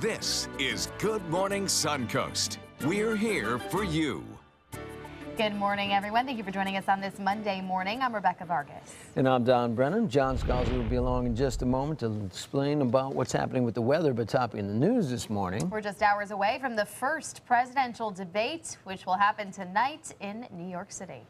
This is Good Morning Suncoast. We're here for you. Good morning, everyone. Thank you for joining us on this Monday morning. I'm Rebecca Vargas. And I'm Don Brennan. John Scalzi will be along in just a moment to explain about what's happening with the weather, but topping in the news this morning. We're just hours away from the first presidential debate, which will happen tonight in New York City.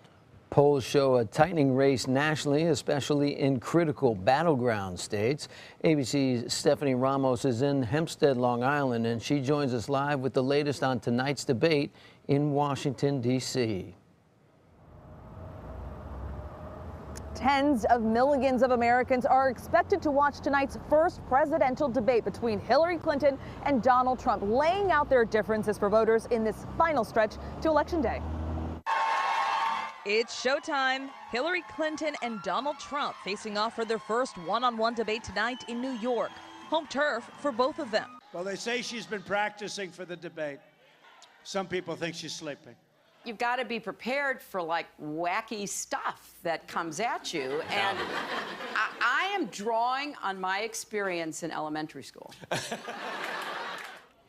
Polls show a tightening race nationally, especially in critical battleground states. ABC's Stephanie Ramos is in Hempstead, Long Island, and she joins us live with the latest on tonight's debate in Washington, D.C. Tens of millions of Americans are expected to watch tonight's first presidential debate between Hillary Clinton and Donald Trump, laying out their differences for voters in this final stretch to Election Day. It's showtime. Hillary Clinton and Donald Trump facing off for their first one-on-one debate tonight in New York. Home turf for both of them. Well, they say she's been practicing for the debate. Some people think she's sleeping. You've got to be prepared for like wacky stuff that comes at you. And I am drawing on my experience in elementary school.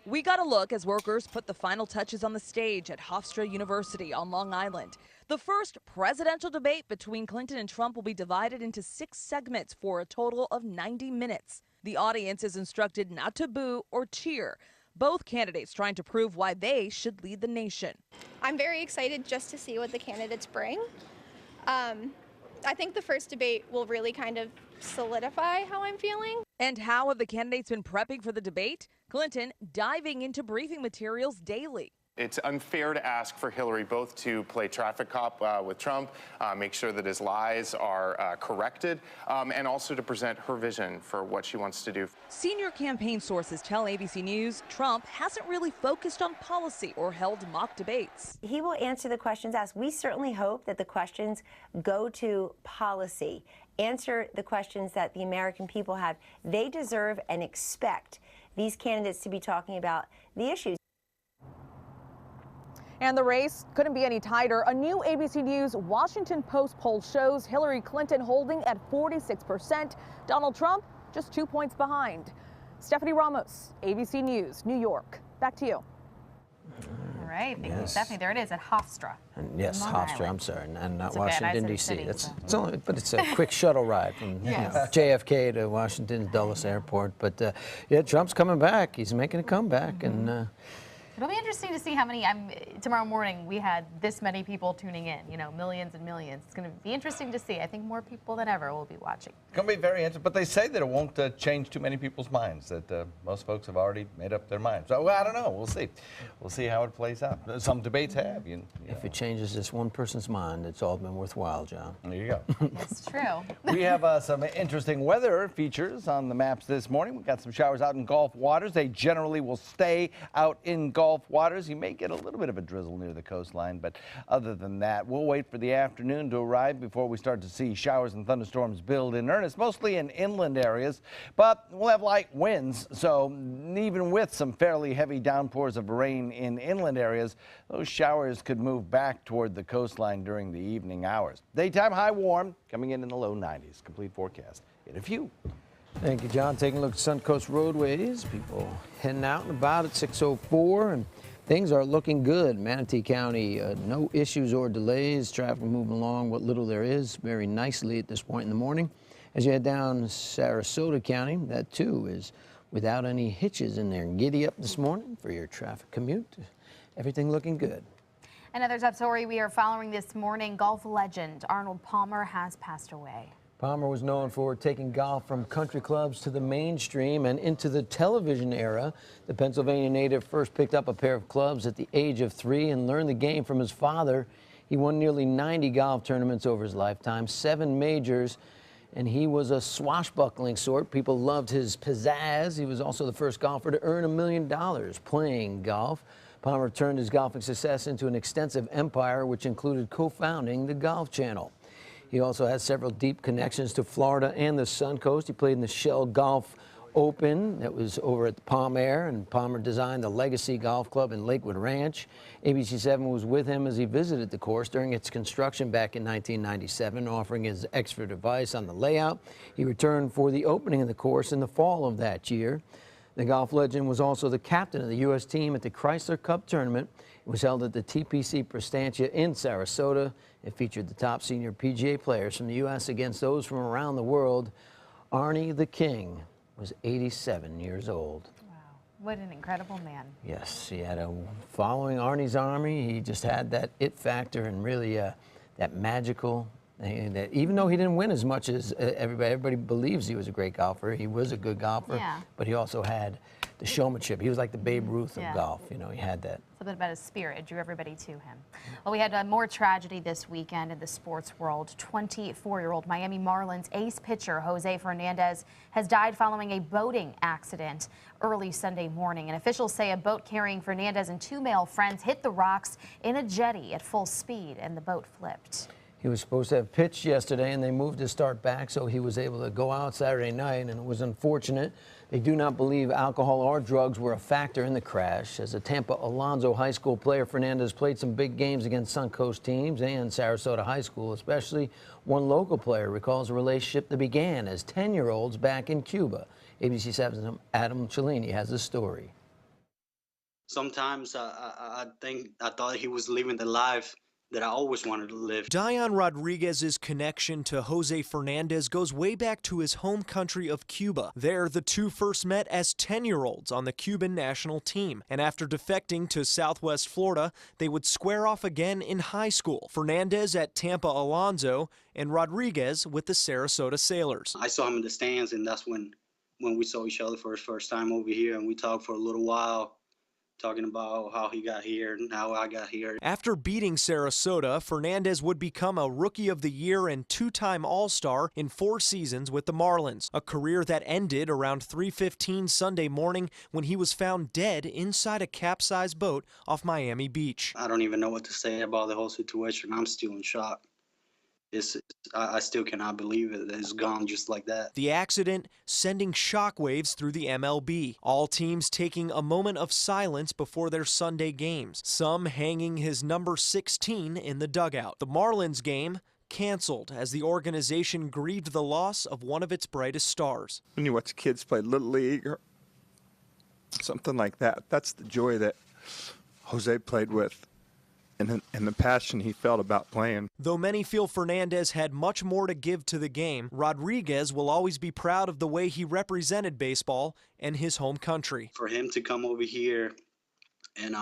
We got a look as workers put the final touches on the stage at Hofstra University on Long Island. The first presidential debate between Clinton and Trump will be divided into 6 segments for a total of 90 minutes. The audience is instructed not to boo or cheer. Both candidates trying to prove why they should lead the nation. I'm very excited just to see what the candidates bring. I think the first debate will really kind of solidify how I'm feeling. And how have the candidates been prepping for the debate? Clinton diving into briefing materials daily. It's unfair to ask for Hillary both to play traffic cop with Trump, make sure that his lies are corrected, and also to present her vision for what she wants to do. Senior campaign sources tell ABC News Trump hasn't really focused on policy or held mock debates. He will answer the questions asked. We certainly hope that the questions go to policy, answer the questions that the American people have. They deserve and expect these candidates to be talking about the issues. And the race couldn't be any tighter. A new ABC News Washington Post poll shows Hillary Clinton holding at 46%, Donald Trump just 2 points behind. Stephanie Ramos, ABC News, New York. Back to you. All right, thank you, Stephanie. There it is at Hofstra. And yes, Long Hofstra, Island. I'm sorry, and not It's okay, Washington, I D.C. said It's city, only, but it's a quick shuttle ride from JFK to Washington Dulles Airport. But yeah, Trump's coming back. He's making a comeback, and It'll be interesting to see how many. Tomorrow morning we had this many people tuning in. You know, millions and millions. It's going to be interesting to see. I think more people than ever will be watching. It's going to be very interesting. But they say that it won't change too many people's minds. That most folks have already made up their minds. So well, I don't know. We'll see. We'll see how it plays out. Some debates have. You know. If it changes just one person's mind, it's all been worthwhile, John. There you go. It's true. We have some interesting weather features on the maps this morning. We've got some showers out in Gulf waters. They generally will stay out in Gulf waters. You may get a little bit of a drizzle near the coastline, but other than that, we'll wait for the afternoon to arrive before we start to see showers and thunderstorms build in earnest, mostly in inland areas, but we'll have light winds. So even with some fairly heavy downpours of rain in inland areas, those showers could move back toward the coastline during the evening hours. Daytime high warm, coming in the low 90s. Complete forecast in a few. Thank you, John. Taking a look at Suncoast roadways. People heading out and about at 6:04, and things are looking good. Manatee County, no issues or delays. Traffic moving along what little there is very nicely at this point in the morning. As you head down Sarasota County, that too is without any hitches in there. Giddy up this morning for your traffic commute. Everything looking good. Another top story we are following this morning. Golf legend Arnold Palmer has passed away. Palmer was known for taking golf from country clubs to the mainstream and into the television era. The Pennsylvania native first picked up a pair of clubs at the age of 3 and learned the game from his father. He won nearly 90 golf tournaments over his lifetime, 7 majors, and he was a swashbuckling sort. People loved his pizzazz. He was also the first golfer to earn $1 million playing golf. Palmer turned his golfing success into an extensive empire, which included co-founding the Golf Channel. He also has several deep connections to Florida and the Suncoast. He played in the Shell Golf Open that was over at the Palm Air, and Palmer designed the Legacy Golf Club in Lakewood Ranch. ABC7 was with him as he visited the course during its construction back in 1997, offering his expert advice on the layout. He returned for the opening of the course in the fall of that year. The golf legend was also the captain of the U.S. team at the Chrysler Cup tournament. It was held at the TPC Prestantia in Sarasota. It featured the top senior PGA players from the U.S. against those from around the world. Arnie the King was 87 years old. Wow, what an incredible man. Yes, he had following Arnie's army, he just had that it factor and really that magical. That even though he didn't win as much as everybody believes he was a great golfer, he was a good golfer, but he also had the showmanship. He was like the Babe Ruth of golf. You know, he had that. Something about his spirit. It drew everybody to him. Well, we had more tragedy this weekend in the sports world. 24-year-old Miami Marlins ace pitcher Jose Fernandez has died following a boating accident early Sunday morning. And officials say a boat carrying Fernandez and 2 male friends hit the rocks in a jetty at full speed, and the boat flipped. He was supposed to have pitched yesterday, and they moved his start back, so he was able to go out Saturday night, and it was unfortunate. They do not believe alcohol or drugs were a factor in the crash. As a Tampa Alonzo High School player, Fernandez played some big games against Suncoast teams and Sarasota High School, especially. One local player recalls a relationship that began as 10-year-olds back in Cuba. ABC 7's Adam Cellini has the story. Sometimes I thought he was living the life that I always wanted to live. Dion Rodriguez's connection to Jose Fernandez goes way back to his home country of Cuba. There, the two first met as 10-year-olds on the Cuban national team. And after defecting to Southwest Florida, they would square off again in high school. Fernandez at Tampa Alonzo and Rodriguez with the Sarasota Sailors. I saw him in the stands, and that's when we saw each other for his first time over here, and we talked for a little while, talking about how he got here and how I got here. After beating Sarasota, Fernandez would become a Rookie of the Year and 2-time All-Star in 4 seasons with the Marlins, a career that ended around 3:15 Sunday morning when he was found dead inside a capsized boat off Miami Beach. I don't even know what to say about the whole situation. I'm still in shock. I still cannot believe it. It's gone just like that. The accident sending shockwaves through the MLB. All teams taking a moment of silence before their Sunday games, some hanging his number 16 in the dugout. The Marlins game canceled as the organization grieved the loss of one of its brightest stars. When you watch kids play Little League or something like that, that's the joy that Jose played with. And the passion he felt about playing. Though many feel Fernandez had much more to give to the game, Rodriguez will always be proud of the way he represented baseball and his home country. For him to come over here and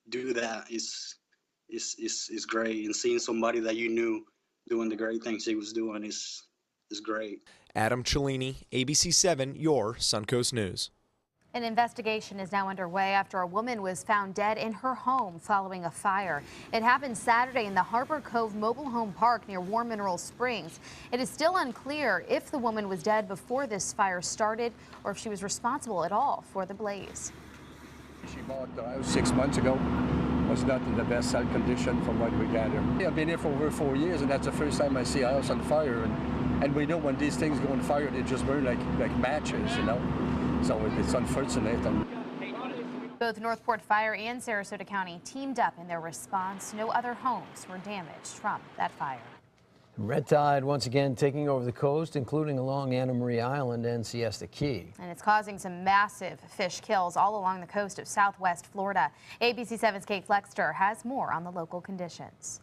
do that is great. And seeing somebody that you knew doing the great things he was doing is great. Adam Cellini, ABC 7, your Suncoast News. An investigation is now underway after a woman was found dead in her home following a fire. It happened Saturday in the Harbor Cove Mobile Home Park near War Mineral Springs. It is still unclear if the woman was dead before this fire started or if she was responsible at all for the blaze. She bought the house 6 months ago. Was not in the best health condition from what we gather. I've been here for over 4 years, and that's the first time I see a house on fire. And we know when these things go on fire, they just burn like matches, you know. So it's unfortunate. Both Northport Fire and Sarasota County teamed up in their response. No other homes were damaged from that fire. Red tide once again taking over the coast, including along Anna Maria Island and Siesta Key. And it's causing some massive fish kills all along the coast of southwest Florida. ABC 7's Kate Flexter has more on the local conditions.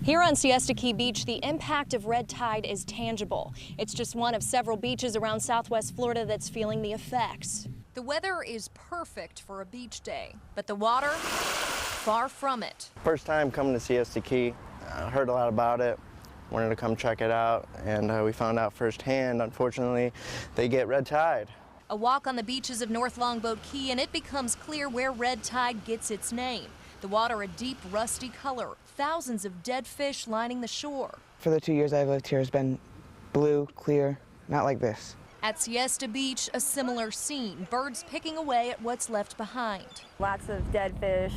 Here on Siesta Key Beach, the impact of red tide is tangible. It's just one of several beaches around southwest Florida that's feeling the effects. The weather is perfect for a beach day, but the water, far from it. First time coming to Siesta Key. Heard a lot about it. Wanted to come check it out, and we found out firsthand, unfortunately, they get red tide. A walk on the beaches of North Longboat Key, and it becomes clear where red tide gets its name. The water a deep, rusty color. Thousands of dead fish lining the shore. For the 2 years I've lived here, it's been blue, clear, not like this. At Siesta Beach, a similar scene. Birds picking away at what's left behind. Lots of dead fish,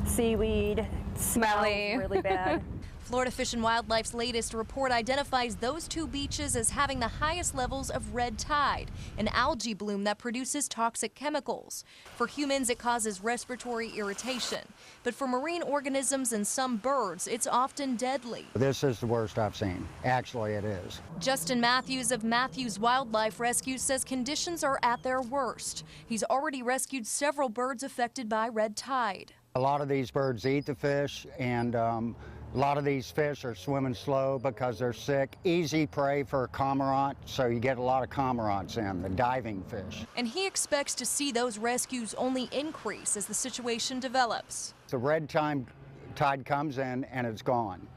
seaweed, smelly, really bad. Florida Fish and Wildlife's latest report identifies those 2 beaches as having the highest levels of red tide, an algae bloom that produces toxic chemicals. For humans, it causes respiratory irritation, but for marine organisms and some birds, it's often deadly. This is the worst I've seen. Actually, it is. Justin Matthews of Matthews Wildlife Rescue says conditions are at their worst. He's already rescued several birds affected by red tide. A lot of these birds eat the fish, and a lot of these fish are swimming slow because they're sick. Easy prey for cormorant, so you get a lot of cormorants in, the diving fish. And he expects to see those rescues only increase as the situation develops. The red tide comes in and it's gone.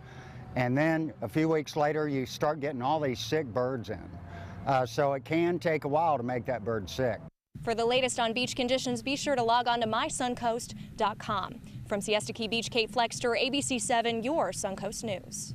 And then a few weeks later, you start getting all these sick birds in. So it can take a while to make that bird sick. For the latest on beach conditions, be sure to log on to mysuncoast.com. From Siesta Key Beach, Kate Flexter, ABC 7, your Suncoast News.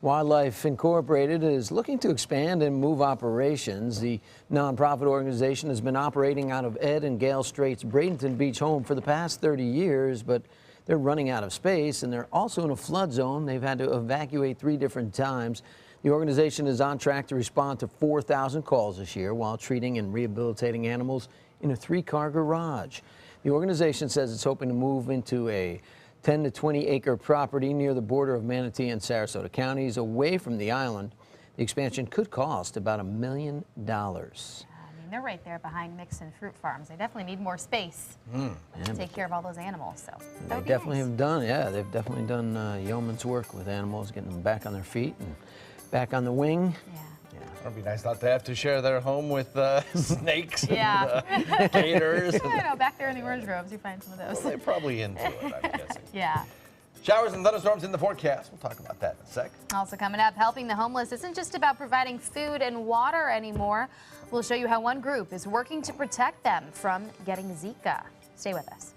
Wildlife Incorporated is looking to expand and move operations. The nonprofit organization has been operating out of Ed and Gale Strait's Bradenton Beach home for the past 30 years, but they're running out of space, and they're also in a flood zone. They've had to evacuate 3 different times. The organization is on track to respond to 4,000 calls this year while treating and rehabilitating animals in a 3-car garage. The organization says it's hoping to move into a 10 to 20 acre property near the border of Manatee and Sarasota counties away from the island. The expansion could cost about $1 million. They're right there behind Mixon Fruit Farms. They definitely need more space to take care of all those animals. So they definitely have done, they've definitely done yeoman's work with animals, getting them back on their feet and back on the wing. It would be nice not to have to share their home with snakes and gators. I know, back there in the orange groves, you find some of those. Well, they're probably into it, I'm guessing. Yeah. Showers and thunderstorms in the forecast. We'll talk about that in a sec. Also coming up, helping the homeless isn't just about providing food and water anymore. We'll show you how one group is working to protect them from getting Zika. Stay with us.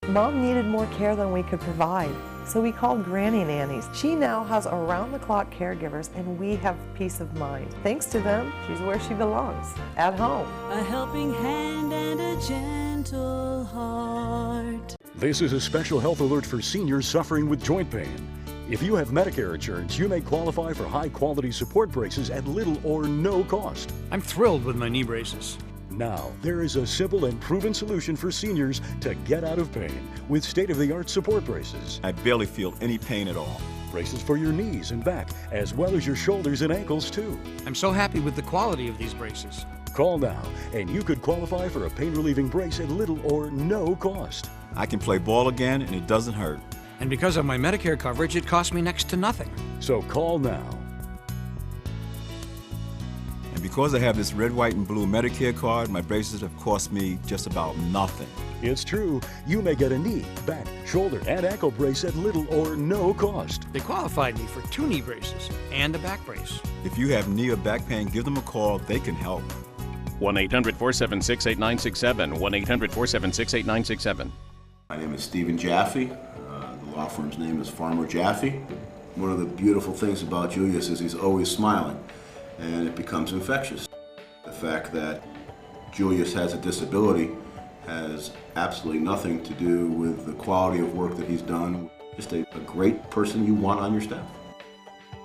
Mom needed more care than we could provide, so we called Granny Nannies. She now has around-the-clock caregivers, and we have peace of mind. Thanks to them, she's where she belongs, at home. A helping hand and a gentle heart. This is a special health alert for seniors suffering with joint pain. If you have Medicare insurance, you may qualify for high-quality support braces at little or no cost. I'm thrilled with my knee braces. Now, there is a simple and proven solution for seniors to get out of pain with state-of-the-art support braces. I barely feel any pain at all. Braces for your knees and back, as well as your shoulders and ankles, too. I'm so happy with the quality of these braces. Call now, and you could qualify for a pain-relieving brace at little or no cost. I can play ball again, and it doesn't hurt. And because of my Medicare coverage, it costs me next to nothing. So call now. And because I have this red, white, and blue Medicare card, my braces have cost me just about nothing. It's true. You may get a knee, back, shoulder, and ankle brace at little or no cost. They qualified me for 2 knee braces and a back brace. If you have knee or back pain, give them a call. They can help. 1-800-476-8967. 1-800-476-8967. My name is Stephen Jaffe. The law firm's name is Farmer Jaffe. One of the beautiful things about Julius is he's always smiling, and it becomes infectious. The fact that Julius has a disability has absolutely nothing to do with the quality of work that he's done. Just a great person you want on your staff.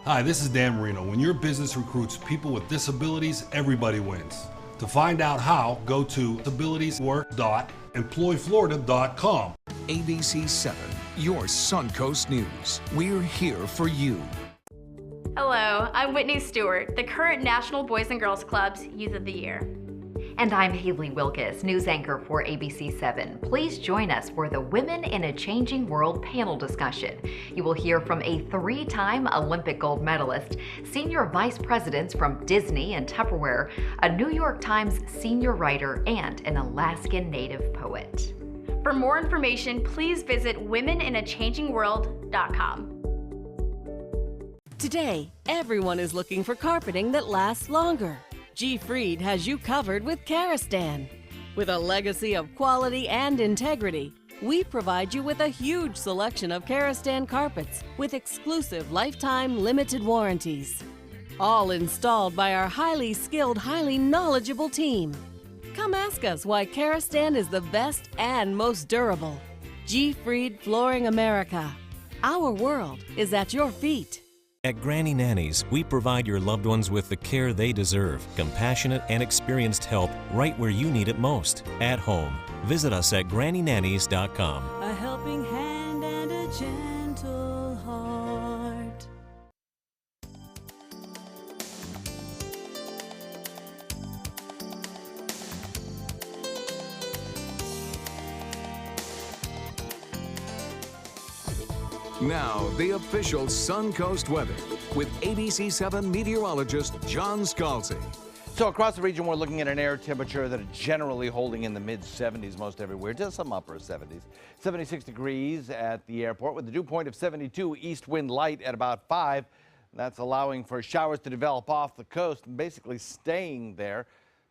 Hi, this is Dan Marino. When your business recruits people with disabilities, everybody wins. To find out how, go to disabilitieswork.employflorida.com. ABC 7, your Suncoast News. We're here for you. Hello, I'm Whitney Stewart, the current National Boys and Girls Club's Youth of the Year. And I'm Haley Wilkes, news anchor for ABC 7. Please join us for the Women in a Changing World panel discussion. You will hear from a 3-time Olympic gold medalist, senior vice presidents from Disney and Tupperware, a New York Times senior writer, and an Alaskan Native poet. For more information, please visit womeninachangingworld.com. Today, everyone is looking for carpeting that lasts longer. G. Fried has you covered with Karastan. With a legacy of quality and integrity, we provide you with a huge selection of Karastan carpets with exclusive lifetime limited warranties. All installed by our highly skilled, highly knowledgeable team. Come ask us why Karastan is the best and most durable. G. Fried Flooring America. Our world is at your feet. At Granny Nannies, we provide your loved ones with the care they deserve, compassionate and experienced help right where you need it most, at home. Visit us at grannynannies.com. A helping hand and a gentle heart. Now, the official Suncoast weather with ABC7 meteorologist John Scalzi. So across the region, we're looking at an air temperature that is generally holding in the mid-70s most everywhere, just some upper 70s. 76 degrees at the airport with a dew point of 72, east wind light at about 5. That's allowing for showers to develop off the coast and basically staying there.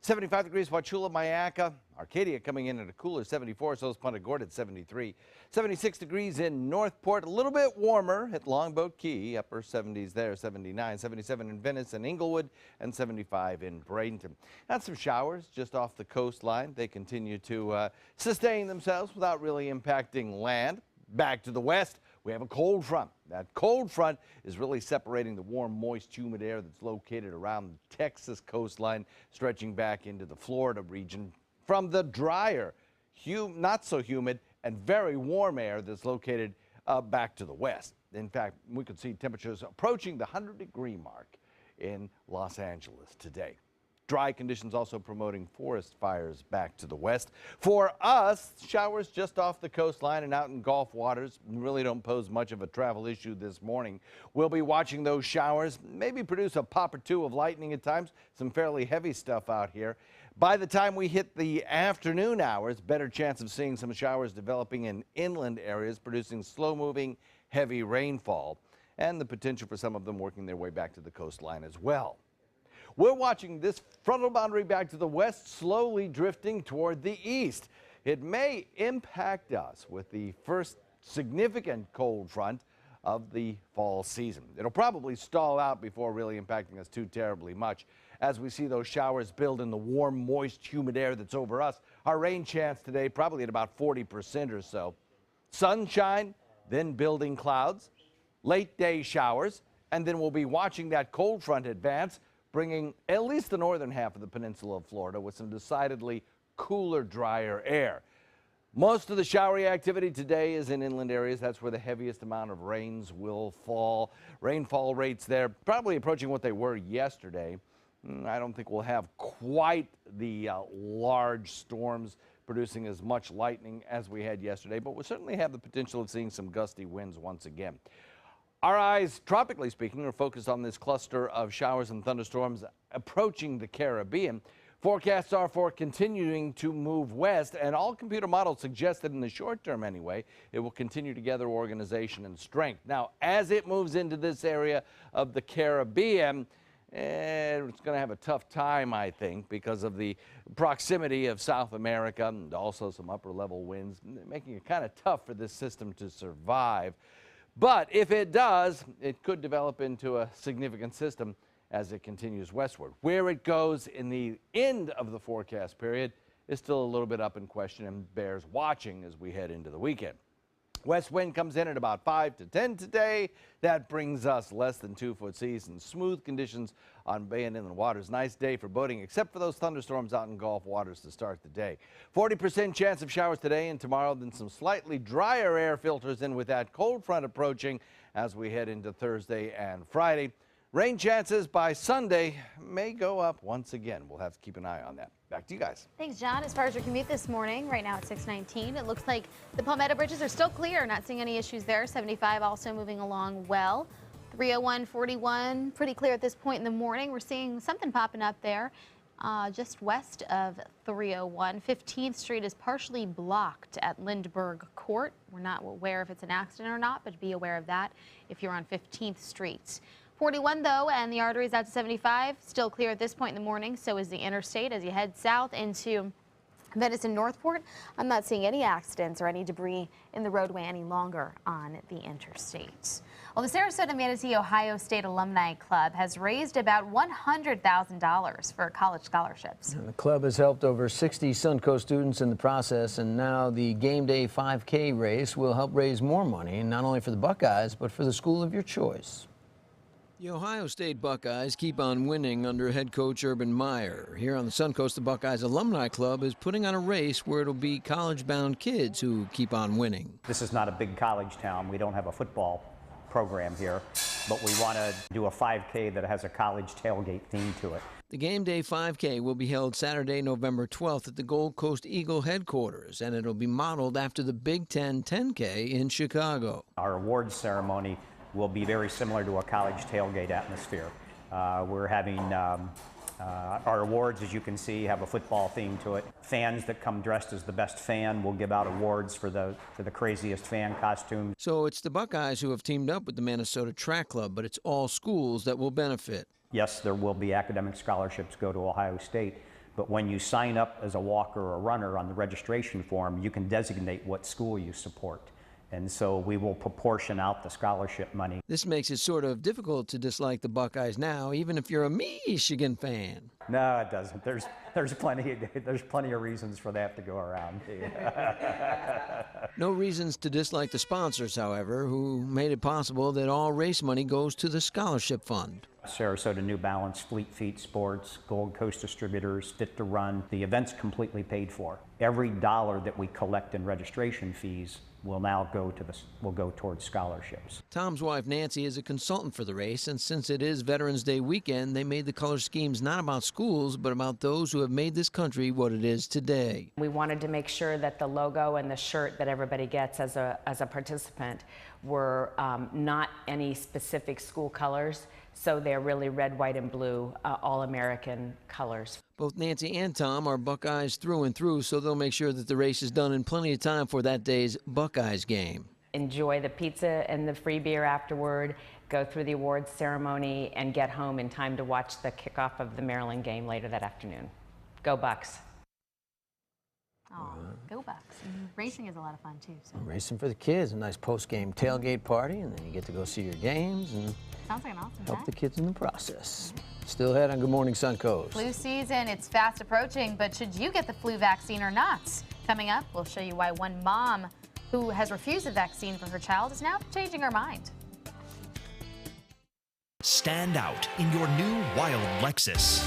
75 degrees, Wauchula, Mayaca, Arcadia coming in at a cooler 74, so is Punta Gorda at 73. 76 degrees in Northport, a little bit warmer at Longboat Key, upper 70s there, 79, 77 in Venice and Inglewood, and 75 in Bradenton. Had some showers just off the coastline. They continue to sustain themselves without really impacting land. Back to the west, we have a cold front. That cold front is really separating the warm, moist, humid air that's located around the Texas coastline, stretching back into the Florida region from the drier, not so humid, and very warm air that's located back to the west. In fact, we could see temperatures approaching the 100-degree mark in Los Angeles today. Dry conditions also promoting forest fires back to the west. For us, showers just off the coastline and out in Gulf waters really don't pose much of a travel issue this morning. We'll be watching those showers, maybe produce a pop or two of lightning at times, some fairly heavy stuff out here. By the time we hit the afternoon hours, better chance of seeing some showers developing in inland areas, producing slow-moving, heavy rainfall, and the potential for some of them working their way back to the coastline as well. We're watching this frontal boundary back to the west slowly drifting toward the east. It may impact us with the first significant cold front of the fall season. It'll probably stall out before really impacting us too terribly much. As we see those showers build in the warm, moist, humid air that's over us, our rain chance today probably at about 40% or so. Sunshine, then building clouds, late day showers, and then we'll be watching that cold front advance, bringing at least the northern half of the peninsula of Florida with some decidedly cooler, drier air. Most of the showery activity today is in inland areas. That's where the heaviest amount of rains will fall. Rainfall rates there probably approaching what they were yesterday. I don't think we'll have quite the large storms producing as much lightning as we had yesterday, but we'll certainly have the potential of seeing some gusty winds once again. Our eyes, tropically speaking, are focused on this cluster of showers and thunderstorms approaching the Caribbean. Forecasts are for continuing to move west, and all computer models suggest that in the short term anyway, it will continue to gather organization and strength. Now, as it moves into this area of the Caribbean, it's going to have a tough time, I think, because of the proximity of South America and also some upper-level winds, making it kind of tough for this system to survive. But if it does, it could develop into a significant system as it continues westward. Where it goes in the end of the forecast period is still a little bit up in question and bears watching as we head into the weekend. West wind comes in at about 5 to 10 today. That brings us less than 2-foot seas and smooth conditions on bay and inland waters. Nice day for boating, except for those thunderstorms out in Gulf waters to start the day. 40% chance of showers today and tomorrow, then some slightly drier air filters in with that cold front approaching as we head into Thursday and Friday. Rain chances by Sunday may go up once again. We'll have to keep an eye on that. Back to you guys. Thanks, John. As far as your commute this morning, right now at 6:19, it looks like the Palmetto bridges are still clear. Not seeing any issues there. 75 also moving along well. 301, 41, pretty clear at this point in the morning. We're seeing something popping up there just west of 301. 15th Street is partially blocked at Lindbergh Court. We're not aware if it's an accident or not, but be aware of that if you're on 15th Street. 41 though, and the arteries out to 75 still clear at this point in the morning. So is the interstate as you head south into Venice and Northport, I'm not seeing any accidents or any debris in the roadway any longer on the interstate. Well, the Sarasota Manatee Ohio State Alumni Club has raised about $100,000 for college scholarships. And the club has helped over 60 Suncoast students in the process, and now the Game Day 5K race will help raise more money, not only for the Buckeyes, but for the school of your choice. The Ohio State Buckeyes keep on winning under head coach Urban Meyer. Here on the Suncoast, the Buckeyes Alumni Club is putting on a race where it'll be college-bound kids who keep on winning. This is not a big college town. We don't have a football program here, but we want to do a 5K that has a college tailgate theme to it. The Game Day 5K will be held Saturday, November 12th at the Gold Coast Eagle headquarters, and it'll be modeled after the Big Ten 10K in Chicago. Our awards ceremony will be very similar to a college tailgate atmosphere. We're having our awards, as you can see, have a football theme to it. Fans that come dressed as the best fan will give out awards for the craziest fan costume. So it's the Buckeyes who have teamed up with the Minnesota Track Club, but it's all schools that will benefit. Yes, there will be academic scholarships go to Ohio State, but when you sign up as a walker or a runner on the registration form, you can designate what school you support. And so we will proportion out the scholarship money. This makes it sort of difficult to dislike the Buckeyes now, even if you're a Michigan fan. No, it doesn't. There's plenty of reasons for that to go around. No reasons to dislike the sponsors, however, who made it possible that all race money goes to the scholarship fund. Sarasota New Balance, Fleet Feet Sports, Gold Coast Distributors, Fit to Run. The event's completely paid for. Every dollar that we collect in registration fees will now go towards scholarships. Tom's wife Nancy is a consultant for the race, and since it is Veterans Day weekend, they made the color schemes not about schools, but about those who have made this country what it is today. We wanted to make sure that the logo and the shirt that everybody gets as a participant were not any specific school colors, so they're really red, white, and blue, all-American colors. Both Nancy and Tom are Buckeyes through and through, so they'll make sure that the race is done in plenty of time for that day's Buckeyes game. Enjoy the pizza and the free beer afterward, go through the awards ceremony, and get home in time to watch the kickoff of the Maryland game later that afternoon. Go Bucks. Oh, go Bucks. Racing is a lot of fun, too. So. Racing for the kids, a nice post-game tailgate party, and then you get to go see your games and sounds like an awesome help time. the kids in the process. Still ahead on Good Morning Suncoast. Flu season, it's fast approaching, but should you get the flu vaccine or not? Coming up, we'll show you why one mom who has refused the vaccine for her child is now changing her mind. Stand out in your new wild Lexus.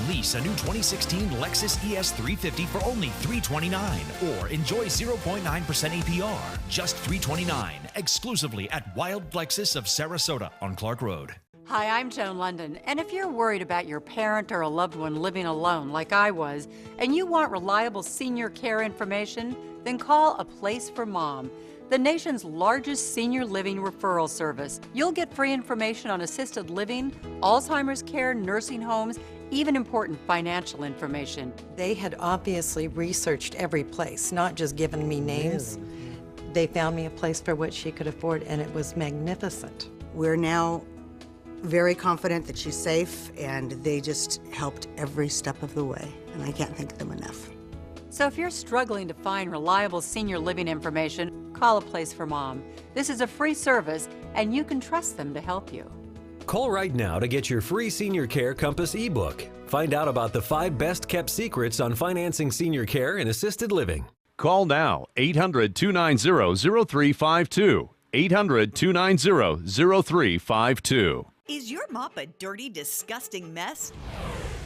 Lease a new 2016 Lexus ES350 for only $329, or enjoy 0.9% APR, just $329, exclusively at Wild Lexus of Sarasota on Clark Road. Hi, I'm Joan London, and if you're worried about your parent or a loved one living alone like I was, and you want reliable senior care information, then call A Place for Mom, the nation's largest senior living referral service. You'll get free information on assisted living, Alzheimer's care, nursing homes, even important financial information. They had obviously researched every place, not just given me names. They found me a place for what she could afford, and it was magnificent. We're now very confident that she's safe, and they just helped every step of the way, and I can't thank them enough. So if you're struggling to find reliable senior living information, call A Place for Mom. This is a free service, and you can trust them to help you. Call right now to get your free Senior Care Compass ebook. Find out about the 5 best-kept secrets on financing senior care and assisted living. Call now, 800-290-0352. 800-290-0352. Is your mop a dirty, disgusting mess?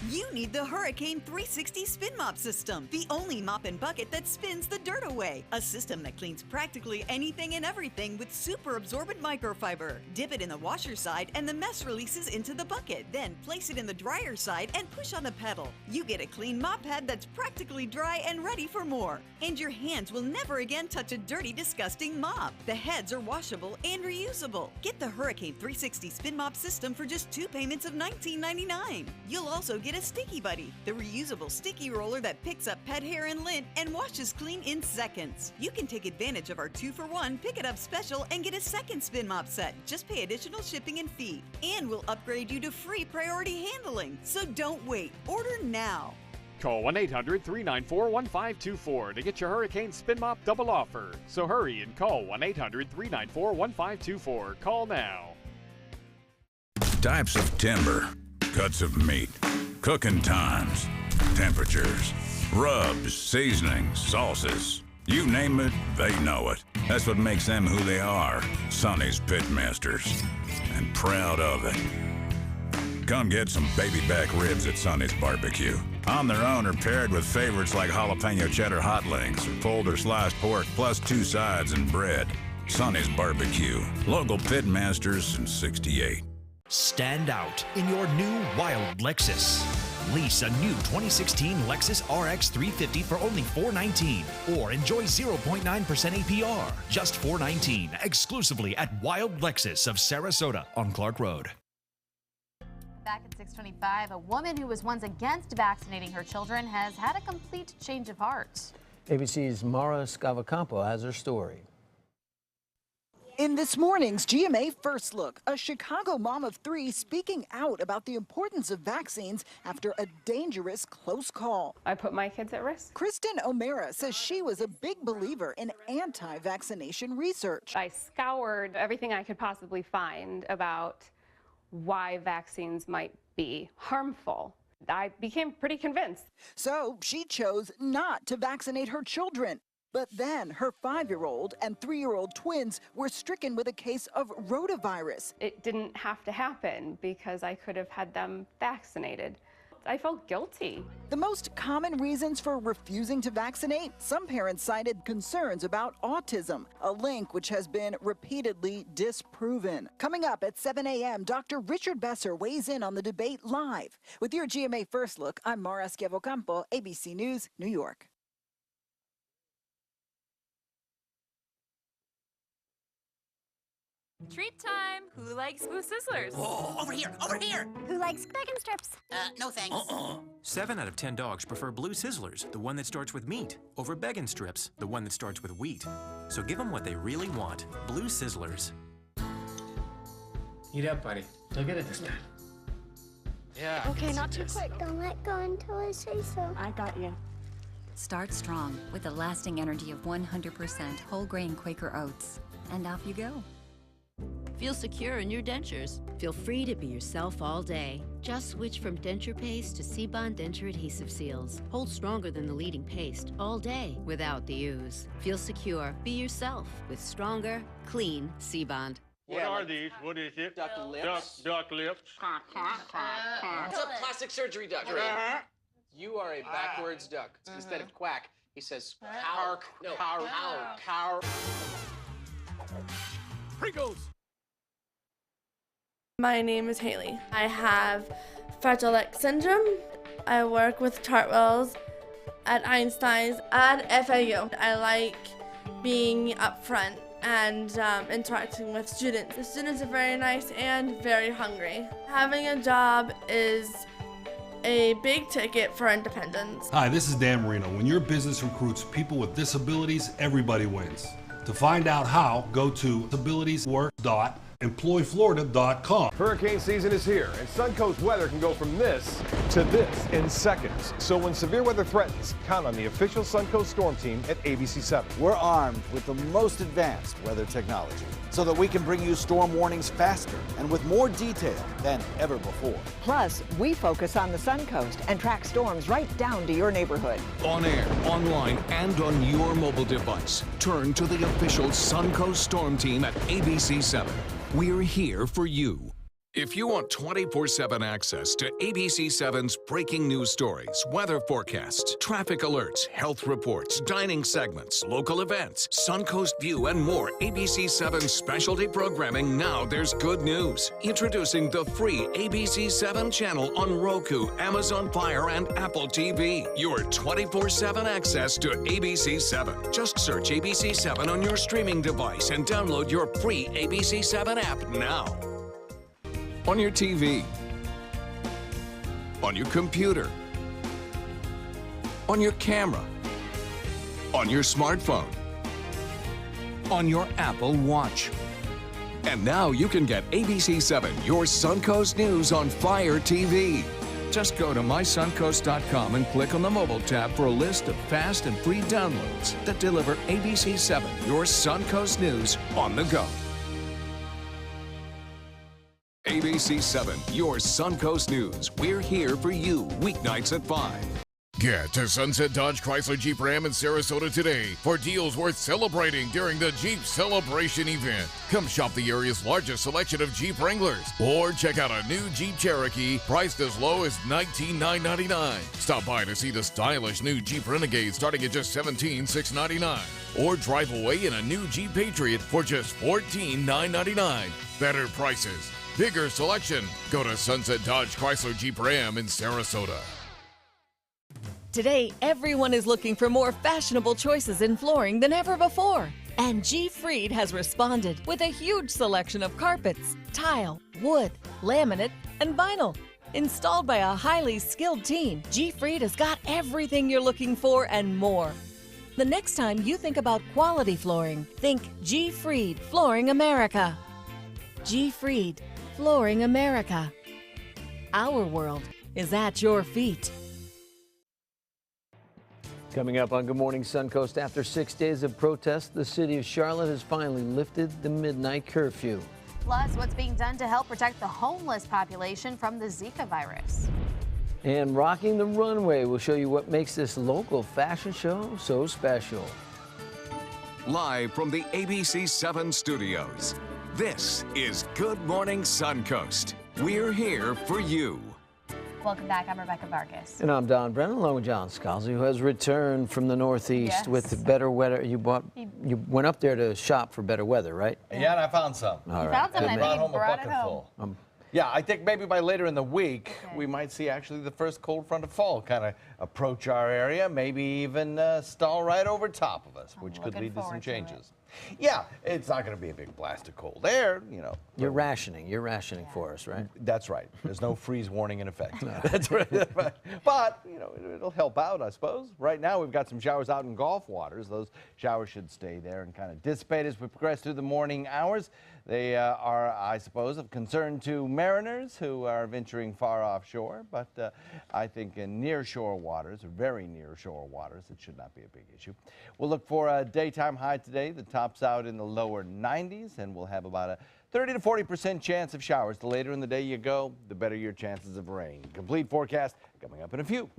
You need the Hurricane 360 Spin Mop System, the only mop and bucket that spins the dirt away. A system that cleans practically anything and everything with super absorbent microfiber. Dip it in the washer side and the mess releases into the bucket. Then place it in the dryer side and push on the pedal. You get a clean mop pad that's practically dry and ready for more. And your hands will never again touch a dirty, disgusting mop. The heads are washable and reusable. Get the Hurricane 360 Spin Mop System for just 2 payments of $19.99. You'll also get a Sticky Buddy, the reusable sticky roller that picks up pet hair and lint and washes clean in seconds. You can take advantage of our 2-for-1 Pick It Up special and get a second spin mop set. Just pay additional shipping and fee. And we'll upgrade you to free priority handling. So don't wait. Order now. Call 1-800-394-1524 to get your Hurricane Spin Mop double offer. So hurry and call 1-800-394-1524. Call now. Types of timber, cuts of meat, cooking times, temperatures, rubs, seasonings, sauces. You name it, they know it. That's what makes them who they are, Sonny's Pitmasters. And proud of it. Come get some baby back ribs at Sonny's Barbecue. On their own or paired with favorites like jalapeno cheddar hot links or pulled or sliced pork plus 2 sides and bread. Sonny's Barbecue. Local Pitmasters since '68. Stand out in your new wild Lexus. Lease a new 2016 Lexus RX 350 for only $419 or enjoy 0.9% APR, just $419, exclusively at Wild Lexus of Sarasota on Clark Road. Back at 6:25, a woman who was once against vaccinating her children has had a complete change of heart. ABC's Mara Scavacampo has her story. In this morning's GMA First Look, a Chicago mom of 3 speaking out about the importance of vaccines after a dangerous close call. I put my kids at risk. Kristen O'Mara says she was a big believer in anti-vaccination research. I scoured everything I could possibly find about why vaccines might be harmful. I became pretty convinced. So she chose not to vaccinate her children. But then her 5-year-old and 3-year-old twins were stricken with a case of rotavirus. It didn't have to happen because I could have had them vaccinated. I felt guilty. The most common reasons for refusing to vaccinate, some parents cited concerns about autism, a link which has been repeatedly disproven. Coming up at 7 a.m., Dr. Richard Besser weighs in on the debate live. With your GMA First Look, I'm Mara Scavacampo, ABC News, New York. Treat time! Who likes Blue Sizzlers? Oh, over here, over here! Who likes bacon strips? No thanks. 7 out of 10 dogs prefer Blue Sizzlers, the one that starts with meat, over bacon strips, the one that starts with wheat. So give them what they really want. Blue Sizzlers. Eat up, buddy. You'll get it this time. Yeah. Okay, not too quick. Don't let go until I say so. I got you. Start strong with the lasting energy of 100% whole grain Quaker oats. And off you go. Feel secure in your dentures. Feel free to be yourself all day. Just switch from denture paste to C-Bond denture adhesive seals. Hold stronger than the leading paste all day without the ooze. Feel secure. Be yourself with stronger, clean C-Bond. What are these? What is it? Duck lips. Duck lips. It's a plastic surgery duck. You are a backwards duck. Instead of quack, he says cow. No, cow. Pringles. My name is Haley. I have Fragile X syndrome. I work with Chartwells at Einstein's and FAU. I like being up front and interacting with students. The students are very nice and very hungry. Having a job is a big ticket for independence. Hi, this is Dan Marino. When your business recruits people with disabilities, everybody wins. To find out how, go to disabilitieswork.employflorida.com. Hurricane season is here, and Suncoast weather can go from this to this in seconds. So when severe weather threatens, count on the official Suncoast Storm Team at ABC7. We're armed with the most advanced weather technology so that we can bring you storm warnings faster and with more detail than ever before. Plus, we focus on the Suncoast and track storms right down to your neighborhood. On air, online, and on your mobile device. Turn to the official Suncoast Storm Team at ABC7. We're here for you. If you want 24/7 access to ABC7's breaking news stories, weather forecasts, traffic alerts, health reports, dining segments, local events, Suncoast View, and more ABC7 specialty programming, now there's good news. Introducing the free ABC7 channel on Roku, Amazon Fire, and Apple TV. Your 24/7 access to ABC7. Just search ABC7 on your streaming device and download your free ABC7 app now. On your TV, on your computer, on your camera, on your smartphone, on your Apple Watch. And now you can get ABC7, your Suncoast News on Fire TV. Just go to mysuncoast.com and click on the mobile tab for a list of fast and free downloads that deliver ABC 7, your Suncoast news on the go. ABC 7, your Suncoast news. We're here for you weeknights at 5. Get to Sunset Dodge Chrysler Jeep Ram in Sarasota today for deals worth celebrating during the Jeep Celebration event. Come shop the area's largest selection of Jeep Wranglers or check out a new Jeep Cherokee priced as low as $19,999. Stop by to see the stylish new Jeep Renegade starting at just $17,699. Or drive away in a new Jeep Patriot for just $14,999. Better prices, bigger selection. Go to Sunset Dodge Chrysler Jeep Ram in Sarasota. Today, everyone is looking for more fashionable choices in flooring than ever before. And G. Fried has responded with a huge selection of carpets, tile, wood, laminate, and vinyl. Installed by a highly skilled team, G. Fried has got everything you're looking for and more. The next time you think about quality flooring, think G. Fried Flooring America. G. Fried Flooring America. Our world is at your feet. Coming up on Good Morning Suncoast, after 6 days of protest, the city of Charlotte has finally lifted the midnight curfew. Plus, what's being done to help protect the homeless population from the Zika virus. And rocking the runway will show you what makes this local fashion show so special. Live from the ABC 7 studios, this is Good Morning Suncoast. We're here for you. Welcome back. I'm Rebecca Vargas. And I'm Don Brennan, along with John Scalzi, who has returned from the Northeast with better weather. You went up there to shop for better weather, right? Yeah, and I found some. All right. Found some. I brought home a bucket home. full. Yeah, I think maybe by later in the week, we might see actually the first cold front of fall kind of approach our area, maybe even stall right over top of us, which could lead to some changes. Yeah, it's not going to be a big blast of cold air, you know. You're rationing for us, right? That's right. There's no freeze warning in effect. That's right. But, you know, it'll help out, I suppose. Right now, we've got some showers out in Gulf waters. Those showers should stay there and kind of dissipate as we progress through the morning hours. They are, I suppose, of concern to mariners who are venturing far offshore. But I think in near-shore waters, or very near-shore waters, it should not be a big issue. We'll look for a daytime high today. The tops out in the lower 90s, and we'll have about a 30 to 40% chance of showers. The later in the day you go, the better your chances of rain. Complete forecast coming up in a few.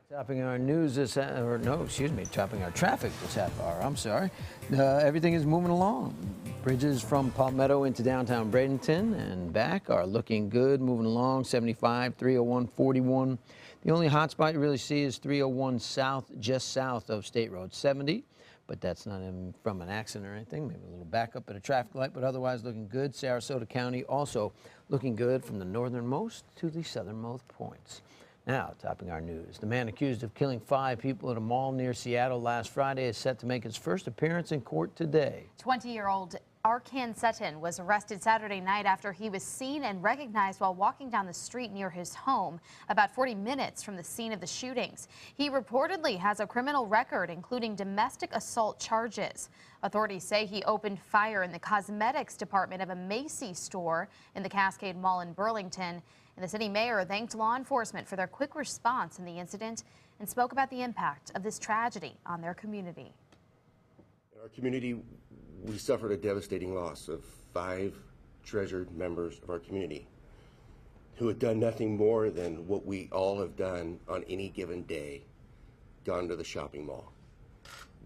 Topping our news topping our traffic this half hour. I'm sorry. Everything is moving along. Bridges from Palmetto into downtown Bradenton and back are looking good, moving along. 75, 301, 41. The only hot spot you really see is 301 south, just south of State Road 70. But that's not from an accident or anything. Maybe a little backup at a traffic light, but otherwise looking good. Sarasota County also looking good from the northernmost to the southernmost points. Now, topping our news, the man accused of killing 5 people at a mall near Seattle last Friday is set to make his first appearance in court today. 20-year-old Arkan Sutton was arrested Saturday night after he was seen and recognized while walking down the street near his home about 40 minutes from the scene of the shootings. He reportedly has a criminal record, including domestic assault charges. Authorities say he opened fire in the cosmetics department of a Macy's store in the Cascade Mall in Burlington. And the city mayor thanked law enforcement for their quick response in the incident and spoke about the impact of this tragedy on their community. In our community, we suffered a devastating loss of 5 treasured members of our community who had done nothing more than what we all have done on any given day, gone to the shopping mall.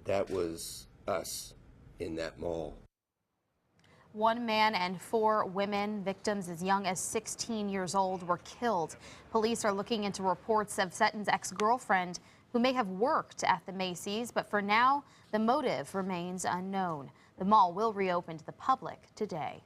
That was us in that mall. 1 man and 4 women, victims as young as 16 years old, were killed. Police are looking into reports of Sutton's ex-girlfriend who may have worked at the Macy's, but for now, the motive remains unknown. The mall will reopen to the public today.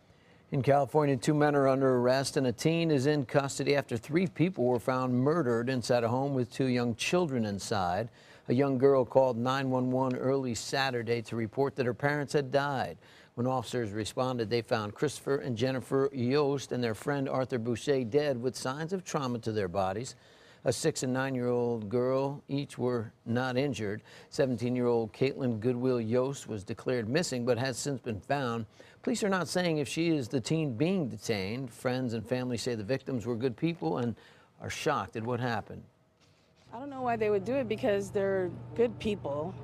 In California, 2 men are under arrest and a teen is in custody after 3 people were found murdered inside a home with 2 young children inside. A young girl called 911 early Saturday to report that her parents had died. When officers responded, they found Christopher and Jennifer Yost and their friend Arthur Boucher dead with signs of trauma to their bodies. A 6- and 9-year-old girl, each were not injured. 17-year-old Caitlin Goodwill Yost was declared missing but has since been found. Police are not saying if she is the teen being detained. Friends and family say the victims were good people and are shocked at what happened. I don't know why they would do it, because they're good people.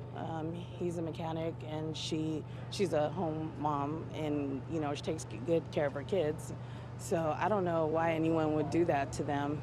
He's a mechanic, and she's a home mom, and you know, she takes good care of her kids. So I don't know why anyone would do that to them.